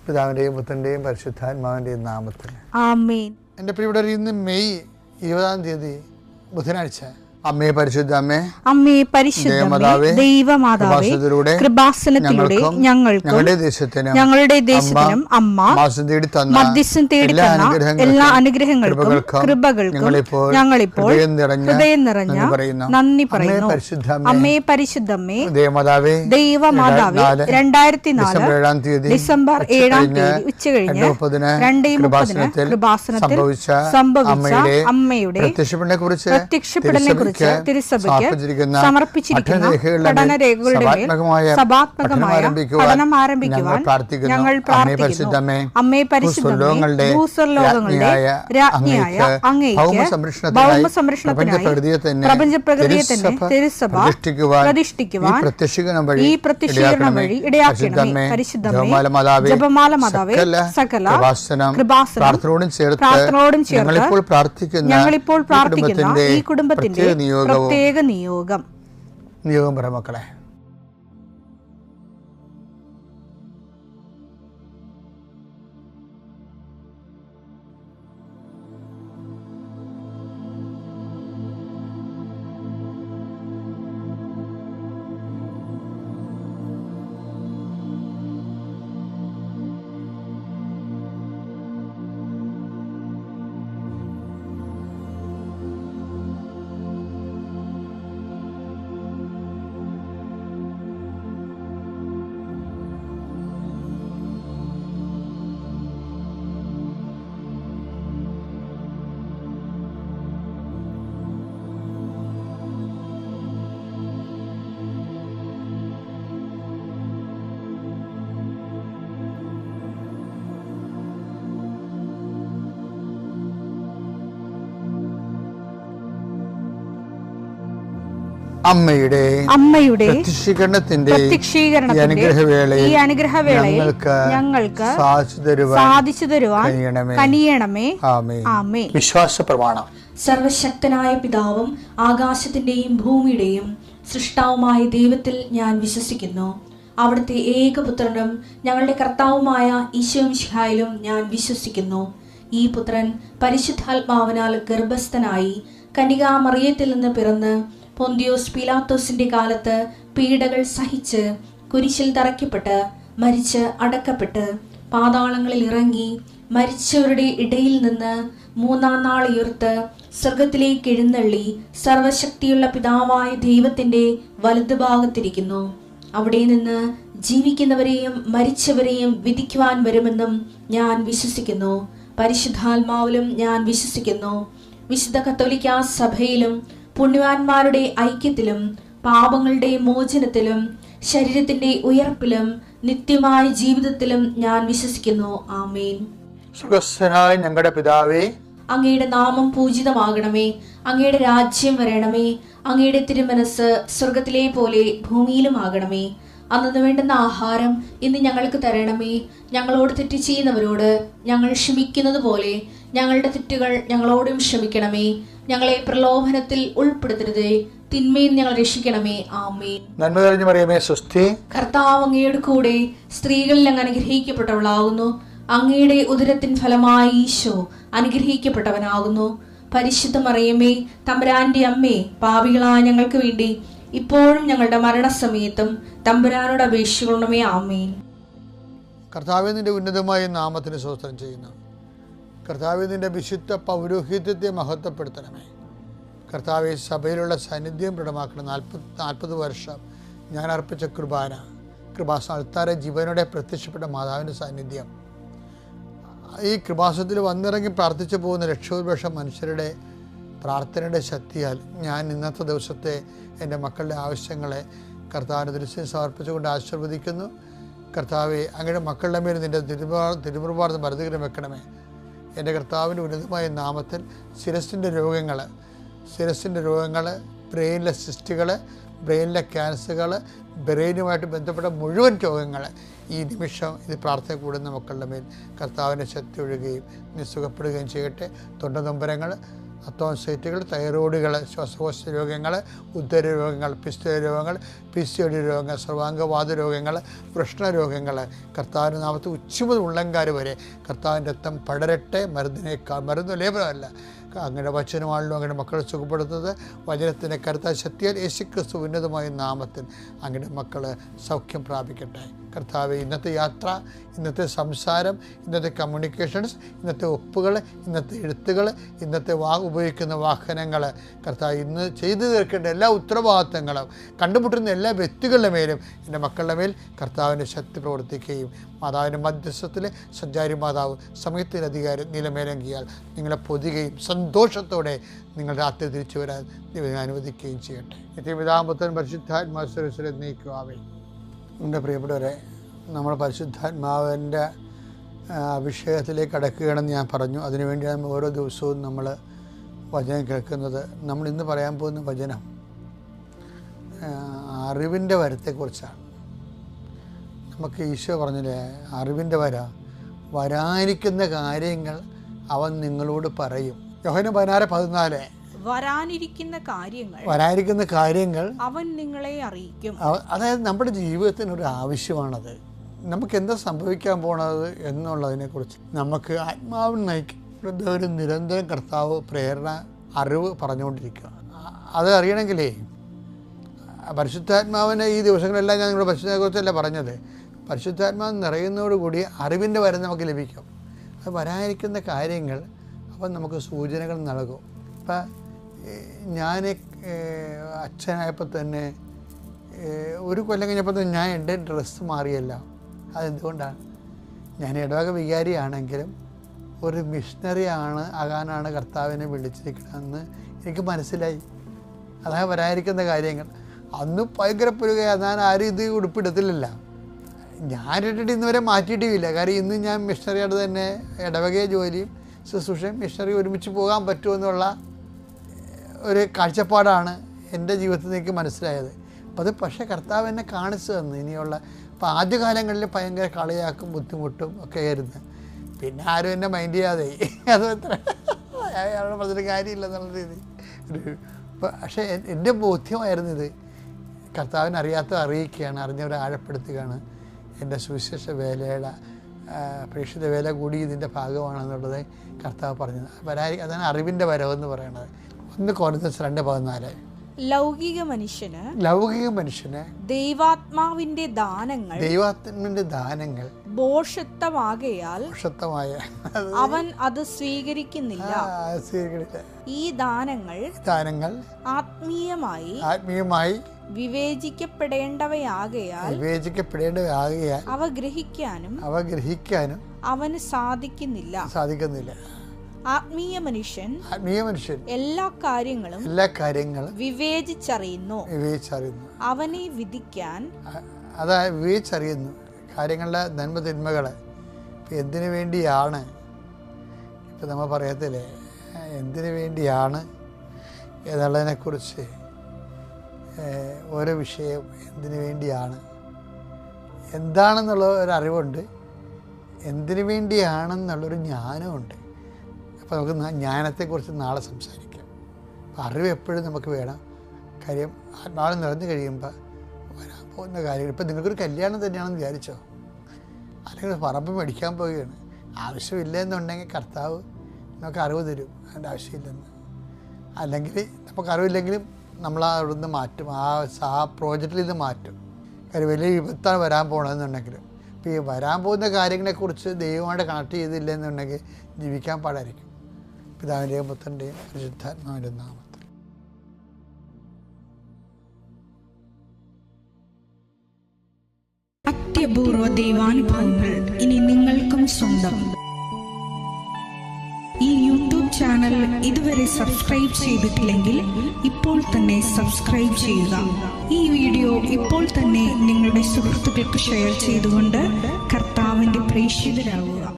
പിതാവിൻ്റെയും പുത്രൻ്റെയും പരിശുദ്ധാത്മാവിൻ്റെയും നാമത്തിൽ ആമേൻ. എൻ്റെ പ്രിയപ്പെട്ടവർ, ഇന്ന് മെയ് 20 ബുധനാഴ്ച. അമ്മേ പരിശുദ്ധ അമ്മേ, അമ്മേ പരിശുദ്ധമേ, ദൈവമാതാവേ, കൃപാസനത്തിലൂടെ ഞങ്ങൾക്കും ഞങ്ങളുടെ ദേശത്തിനും അമ്മ മധ്യസ്ഥം തേടി തന്ന എല്ലാ അനുഗ്രഹങ്ങൾക്കും കൃപകൾക്കും ഞങ്ങളിപ്പോൾ ഹൃദയം നിറഞ്ഞ നന്ദി പറയുന്നു. അമ്മേ പരിശുദ്ധമേ, ദൈവമാതാവേ, 2004 ഡിസംബർ 7 ഉച്ചകഴിഞ്ഞ് 2:30 കൃപാസനത്തിൽ സംഭവിച്ച അമ്മയുടെ പ്രത്യക്ഷപ്പെടലിനെ കുറിച്ച് തിരുസഭയ്ക്ക് സമർപ്പിച്ചിരിക്കുന്ന പഠനരേഖകളുടെ മേൽ സഭാത്മകമായ പഠനം ആരംഭിക്കുവാൻ ഞങ്ങൾ പ്രാർത്ഥിക്കുന്നു. അമ്മേ പരിശുദ്ധമേ, ഭൂസ്വർലോകങ്ങളുടെ രാജ്ഞിയായ അങ്ങേയ്ക്ക് ഭൗമസംരക്ഷണത്തിനായി പ്രപഞ്ചപ്രകൃതിയെ തന്നെ തിരുസഭ പ്രതിഷ്ഠിക്കുവാൻ ഈ പ്രത്യക്ഷീകരണം വഴി ഇടയാക്കണമേ. പരിശുദ്ധമേ, ജപമാല മാതാവേ, സകല കൃപാസനം പ്രാർത്ഥനയോടും ചേർത്ത് ഞങ്ങളിപ്പോൾ പ്രാർത്ഥിക്കുന്ന ഈ കുടുംബത്തിന്റെ പ്രത്യേക നിയോഗം പറ മക്കളെ. അമ്മയുടെ പ്രത്യക്ഷീകരണത്തിന്റെ ഈ അനുഗ്രഹവേളയിൽ ഞങ്ങൾക്ക് സാധിച്ചു തരുവാൻ കനിയണമേ. ആമേൻ. വിശ്വാസ പ്രമാണം. സർവശക്തനായ പിതാവും ആകാശത്തിന്റെയും ഭൂമിയുടെയും സൃഷ്ടാവുമായ ദൈവത്തിൽ ഞാൻ വിശ്വസിക്കുന്നു. അവിടുത്തെ ഏകപുത്രനും ഞങ്ങളുടെ കർത്താവുമായ ഈശോമിശിഹായിലും ഞാൻ വിശ്വസിക്കുന്നു. ഈ പുത്രൻ പരിശുദ്ധാത്മാവിനാൽ ഗർഭസ്ഥനായി കന്യകാമറിയത്തിൽ നിന്ന് പിറന്ന് പൊന്തിയോസ് പീലാത്തോസിന്റെ കാലത്ത് പീഡകൾ സഹിച്ച് കുരിശിൽ തറയ്ക്കപ്പെട്ട് മരിച്ച് അടക്കപ്പെട്ട് പാതാളങ്ങളിൽ ഇറങ്ങി മരിച്ചവരുടെ ഇടയിൽ നിന്ന് 3-ാം നാൾ ഉയർത്ത് സ്വർഗത്തിലേക്ക് എഴുന്നള്ളി സർവശക്തിയുള്ള പിതാവായ ദൈവത്തിന്റെ വലതുഭാഗത്തിരിക്കുന്നു. അവിടെ നിന്ന് ജീവിക്കുന്നവരെയും മരിച്ചവരെയും വിധിക്കുവാൻ വരുമെന്നും ഞാൻ വിശ്വസിക്കുന്നു. പരിശുദ്ധാത്മാവിലും ഞാൻ വിശ്വസിക്കുന്നു. വിശുദ്ധ കത്തോലിക്കാ സഭയിലും പുണ്യവാന്മാരുടെ ഐക്യത്തിലും പാപങ്ങളുടെ മോചനത്തിലും ശരീരത്തിന്റെ ഉയർപ്പിലും നിത്യമായ ജീവിതത്തിലും ഞാൻ വിശ്വസിക്കുന്നു. ആമേൻ. സുഖസ്ഥനായ ഞങ്ങളുടെ പിതാവേ, അങ്ങയുടെ നാമം പൂജിതമാകണമേ. അങ്ങയുടെ രാജ്യം വരണമേ. അങ്ങയുടെ തിരുമനസ് സ്വർഗത്തിലെ പോലെ ഭൂമിയിലും ആകണമേ. അന്നു വേണ്ടുന്ന ആഹാരം ഇന്ന് ഞങ്ങൾക്ക് തരണമേ. ഞങ്ങളോട് തെറ്റ് ചെയ്യുന്നവരോട് ഞങ്ങൾ ക്ഷമിക്കുന്നത് പോലെ ഞങ്ങളുടെ തെറ്റുകൾ ഞങ്ങളോടും ക്ഷമിക്കണമേ. ഞങ്ങളെ പ്രലോഭനത്തിൽ ഉൾപ്പെടുത്തരുതേ, തിന്മയിൽ ഞങ്ങൾ രക്ഷിക്കണമേ. ആമേൻ. നന്മ നിറഞ്ഞ മറിയമേ, സ്വസ്തി. കർത്താവ് അങ്ങയുടെ കൂടെ സ്ത്രീകളിൽ അങ്ങ് അനുഗ്രഹിക്കപ്പെട്ടവളാകുന്നു. അങ്ങയുടെ ഉദരത്തിൻ ഫലമായി ഈശോ അനുഗ്രഹിക്കപ്പെട്ടവനാകുന്നു. പരിശുദ്ധ മറിയമേ, തമ്പുരാന്റെ അമ്മേ, പാപികളായ ഞങ്ങൾക്ക് വേണ്ടി ഇപ്പോഴും ഞങ്ങളുടെ മരണസമയത്തും തമ്പുരാനോട് അപേക്ഷിക്കണമേ. ആമേൻ. കർത്താവേ, നിന്റെ ഉന്നതമായ നാമത്തിന് സ്തോത്രം ചെയ്യുന്നു. കർത്താവേ, നിന്റെ വിശുദ്ധ പൗരോഹിത്യത്തെ മഹത്വപ്പെടുത്തണമേ. കർത്താവെ, സഭയിലുള്ള സാന്നിധ്യം ദൃഢമാക്കണം. 40 വർഷം ഞാൻ അർപ്പിച്ച കൃപാസന ജീവനോടെ പ്രത്യക്ഷപ്പെട്ട മാതാവിൻ്റെ സാന്നിധ്യം ഈ കൃപാസനത്തിൽ വന്നിറങ്ങി പ്രാർത്ഥിച്ചു പോകുന്ന ലക്ഷോപലക്ഷം മനുഷ്യരുടെ പ്രാർത്ഥനയുടെ ശക്തിയാൽ ഞാൻ ഇന്നത്തെ ദിവസത്തെ എൻ്റെ മക്കളുടെ ആവശ്യങ്ങളെ കർത്താവിൻ്റെ ദൃശ്യം സമർപ്പിച്ചുകൊണ്ട് ആശീർവദിക്കുന്നു. കർത്താവെ, അങ്ങയുടെ മക്കളുടെ മേൽ നിൻ്റെ തിരുമുറുപാർന്ന് മരുന്നുകരം വെക്കണമേ. എൻ്റെ കർത്താവിൻ്റെ ഉന്നതമായ നാമത്തിൽ ശിരസിൻ്റെ രോഗങ്ങൾ, ബ്രെയിനിലെ സിസ്റ്റുകൾ, ബ്രെയിനിലെ ക്യാൻസറുകൾ, ബ്രെയിനുമായിട്ട് ബന്ധപ്പെട്ട മുഴുവൻ രോഗങ്ങൾ ഈ നിമിഷം ഇത് പ്രാർത്ഥന കൂടുന്ന മക്കളുടെ മേൽ കർത്താവിൻ്റെ ശക്തി ഒഴുകുകയും നീ സുഖപ്പെടുകയും ചെയ്യട്ടെ. തൊണ്ടനൊമ്പരങ്ങൾ, അത്തോൺസൈറ്റുകൾ, തൈറോയിഡുകൾ, ശ്വാസകോശ രോഗങ്ങൾ, ഉദര രോഗങ്ങൾ, പിസ്തുല രോഗങ്ങൾ, PCOD രോഗങ്ങൾ, സർവാംഗവാത രോഗങ്ങൾ, വൃഷ്ണരോഗങ്ങൾ, കർത്താവിൻ്റെ നാമത്തിൽ ഉച്ചമുതൽ ഉള്ളങ്കാർ വരെ കർത്താവിൻ്റെ രക്തം പടരട്ടെ. മരുന്ന് ലേപനമല്ല, അങ്ങനെ വചനമാണല്ലോ അങ്ങനെ മക്കളെ സുഖപ്പെടുത്തുന്നത്. വചനത്തിൻ്റെ കരുത്താൽ ശക്തിയാൽ യേശുക്രിസ്തു ഉന്നതമായ നാമത്തിൽ അങ്ങനെ മക്കൾ സൗഖ്യം പ്രാപിക്കട്ടെ. കർത്താവെ, ഇന്നത്തെ യാത്ര, ഇന്നത്തെ സംസാരം, ഇന്നത്തെ കമ്മ്യൂണിക്കേഷൻസ്, ഇന്നത്തെ ഒപ്പുകൾ, ഇന്നത്തെ എഴുത്തുകൾ, ഇന്നത്തെ ഉപയോഗിക്കുന്ന വാഹനങ്ങൾ, കർത്താവ് ഇന്ന് ചെയ്തു തീർക്കേണ്ട എല്ലാ ഉത്തരവാദിത്തങ്ങളും കണ്ടുമുട്ടുന്ന എല്ലാ വ്യക്തികളുടെ മേലും എൻ്റെ മക്കളുടെ മേൽ കർത്താവിൻ്റെ ശക്തി പ്രവർത്തിക്കുകയും മാതാവിൻ്റെ മധ്യസ്ഥത്തിൽ സഞ്ചാരി മാതാവ് സമയത്തിൻ്റെ അധികാരം നിലമേലങ്കിയാൽ നിങ്ങളെ പൊതുകയും സന്തോഷത്തോടെ നിങ്ങൾ രാത്രി തിരിച്ചു വരാൻ ദൈവം അനുവദിക്കുകയും ചെയ്യട്ടെ. നിത്യപിതാപുത്രൻ പരിശുദ്ധാത്മാവിനെ നയിക്കുവാവേ. എൻ്റെ പ്രിയപ്പെട്ടവരെ, നമ്മൾ പരിശുദ്ധാത്മാവിൻ്റെ അഭിഷേകത്തിലേക്ക് കടക്കുകയാണെന്ന് ഞാൻ പറഞ്ഞു. അതിനുവേണ്ടിയാണ് ഓരോ ദിവസവും നമ്മൾ വചനം കേൾക്കുന്നത്. നമ്മൾ ഇന്ന് പറയാൻ പോകുന്ന വചനം അറിവിൻ്റെ വരത്തെക്കുറിച്ചാണ്. നമുക്ക് ഈശോ പറഞ്ഞില്ലേ, അറിവിൻ്റെ വരാനിരിക്കുന്ന കാര്യങ്ങൾ അവൻ നിങ്ങളോട് പറയും. യോഹന്നാൻ 16:14 വരാനിരിക്കുന്ന കാര്യങ്ങൾ അവൻ നിങ്ങളെ അറിയിക്കും. അതായത് നമ്മുടെ ജീവിതത്തിനൊരു ആവശ്യമാണത്. നമുക്ക് എന്താ സംഭവിക്കാൻ പോണത് എന്നുള്ളതിനെക്കുറിച്ച് നമുക്ക് ആത്മാവിൽ നയിക്കുന്ന ഒരു നിരന്തരം കർത്താവ് പ്രേരണ, അറിവ് പറഞ്ഞുകൊണ്ടിരിക്കുക. അത് അറിയണമെങ്കിലേ പരിശുദ്ധാത്മാവിനെ ഈ ദിവസങ്ങളെല്ലാം ഞാൻ നിങ്ങളുടെ പരിശുദ്ധത്തെക്കുറിച്ചല്ല പറഞ്ഞത്. പരിശുദ്ധാത്മാവ് നിറയുന്നതോടുകൂടി അറിവിൻ്റെ വരം നമുക്ക് ലഭിക്കും. അത് വരാനിരിക്കുന്ന കാര്യങ്ങൾ അപ്പം നമുക്ക് സൂചനകൾ നൽകും. ഇപ്പം ഞാൻ അച്ഛനായപ്പോൾ തന്നെ ഒരു കൊല്ലം കഴിഞ്ഞപ്പോൾ തന്നെ ഞാൻ എൻ്റെ ഡ്രസ്സ് മാറിയല്ല. അതെന്തുകൊണ്ടാണ്? ഞാൻ ഇടവക വികാരിയാണെങ്കിലും ഒരു മിഷണറി ആകാനാണ് കർത്താവിനെ വിളിച്ചിരിക്കണമെന്ന് എനിക്ക് മനസ്സിലായി. അതാണ് വരാനിരിക്കുന്ന കാര്യങ്ങൾ. അന്ന് ഭയങ്കര പുരുകയാണ്. ഞാൻ ആരും ഇത് ഉടുപ്പിടത്തില്ലല്ല. ഞാൻ ഇട്ടിട്ട് ഇന്ന് വരെ മാറ്റിയിട്ടില്ല. കാരണം ഇന്ന് ഞാൻ മിഷണറിയായിട്ട് തന്നെ ഇടവകയെ ജോലിയും ശുശ്രൂഷയും മിഷണറി ഒരുമിച്ച് പോകാൻ പറ്റുമെന്നുള്ള ഒരു കാഴ്ചപ്പാടാണ് എൻ്റെ ജീവിതത്തിൽ എനിക്ക് മനസ്സിലായത്. അപ്പം അത് പക്ഷേ കർത്താവ് എന്നെ കാണിച്ചു തന്നു. ഇനിയുള്ള ഇപ്പം ആദ്യകാലങ്ങളിൽ ഭയങ്കര കളിയാക്കും ബുദ്ധിമുട്ടും ഒക്കെ ആയിരുന്നു. പിന്നെ ആരും എന്നെ മൈൻഡ് ചെയ്യാതെ അത് എത്ര അയാളോട് പറഞ്ഞിട്ട് കാര്യമില്ല എന്നുള്ള രീതി പക്ഷേ എൻ്റെ ബോധ്യമായിരുന്നു ഇത്. കർത്താവിനെ അറിയിക്കുകയാണ്, അറിഞ്ഞവരെ ആഴപ്പെടുത്തുകയാണ്. എൻ്റെ സുവിശേഷ വേലയുടെ പ്രേക്ഷിത വേല കൂടി ഇതിൻ്റെ ഭാഗമാണെന്നുള്ളത് കർത്താവ് പറഞ്ഞത്. അതാണ് അറിവിൻ്റെ വരവെന്ന് പറയുന്നത്. 1 കൊരിന്ത്യർ 2:14 ലൗകിക മനുഷ്യന് ദൈവാത്മാവിന്റെ ദാനങ്ങൾ ഭോഷത്വമാകയാൽ അവൻ അത് സ്വീകരിക്കുന്നില്ല. ഈ ദാനങ്ങൾ ആത്മീയമായി വിവേചിക്കപ്പെടേണ്ടവയാകയാൽ അവ ഗ്രഹിക്കാനും അവന് സാധിക്കുന്നില്ല. ആത്മീയ മനുഷ്യൻ എല്ലാ കാര്യങ്ങളും വിവേചിച്ചറിയുന്നു. അവനെ വിധിക്കാൻ വിവേചിച്ചറിയുന്നു കാര്യങ്ങളുടെ നന്മ തിന്മകള്. എന്തിനു വേണ്ടിയാണ്, ഇപ്പം നമ്മൾ പറയത്തില്ലേ എന്തിനു വേണ്ടിയാണ് എന്നുള്ളതിനെക്കുറിച്ച് ഓരോ വിഷയം എന്തിനു വേണ്ടിയാണ് എന്താണെന്നുള്ള ഒരു അറിവുണ്ട്, എന്തിനു വേണ്ടിയാണെന്നുള്ളൊരു ജ്ഞാനമുണ്ട്. അപ്പോൾ നമുക്ക് ജ്ഞാനത്തെക്കുറിച്ച് നാളെ സംസാരിക്കാം. അപ്പോൾ അറിവ് എപ്പോഴും നമുക്ക് വേണം. കാര്യം ആത്മാവിൽ നിറഞ്ഞു കഴിയുമ്പോൾ വരാൻ പോകുന്ന കാര്യങ്ങൾ. ഇപ്പം നിങ്ങൾക്കൊരു കല്യാണം തന്നെയാണെന്ന് വിചാരിച്ചോ, അല്ലെങ്കിൽ പറമ്പ് മേടിക്കാൻ പോവുകയാണ്, ആവശ്യമില്ല എന്നുണ്ടെങ്കിൽ കർത്താവ് നമുക്ക് അറിവ് തരും അതിൻ്റെ ആവശ്യമില്ലെന്ന്. അല്ലെങ്കിൽ നമുക്ക് അറിവില്ലെങ്കിലും നമ്മൾ അവിടുന്ന് മാറ്റും, ആ പ്രോജക്റ്റിൽ നിന്ന് മാറ്റും. കാര്യം വലിയ വിപത്താണ് വരാൻ പോകണമെന്നുണ്ടെങ്കിലും. ഇപ്പോൾ ഈ വരാൻ പോകുന്ന കാര്യങ്ങളെക്കുറിച്ച് ദൈവമായിട്ട് കണക്ട് ചെയ്തില്ല എന്നുണ്ടെങ്കിൽ ജീവിക്കാൻ പാടായിരിക്കും. പിതാവിൻ്റെയും പുത്രൻ്റെയും പരിശുദ്ധാത്മാവിൻ്റെ നാമത്തിൽ. അത്യപൂർവ ദൈവാനുഭവങ്ങൾ ഇനി നിങ്ങൾക്കും സ്വന്തം. ഈ യൂട്യൂബ് ചാനൽ ഇതുവരെ സബ്സ്ക്രൈബ് ചെയ്തിട്ടില്ലെങ്കിൽ ഇപ്പോൾ തന്നെ സബ്സ്ക്രൈബ് ചെയ്യുക. ഈ വീഡിയോ ഇപ്പോൾ തന്നെ നിങ്ങളുടെ സുഹൃത്തുക്കൾക്ക് ഷെയർ ചെയ്തുകൊണ്ട് കർത്താവിൻ്റെ പ്രേക്ഷിതരാകുക.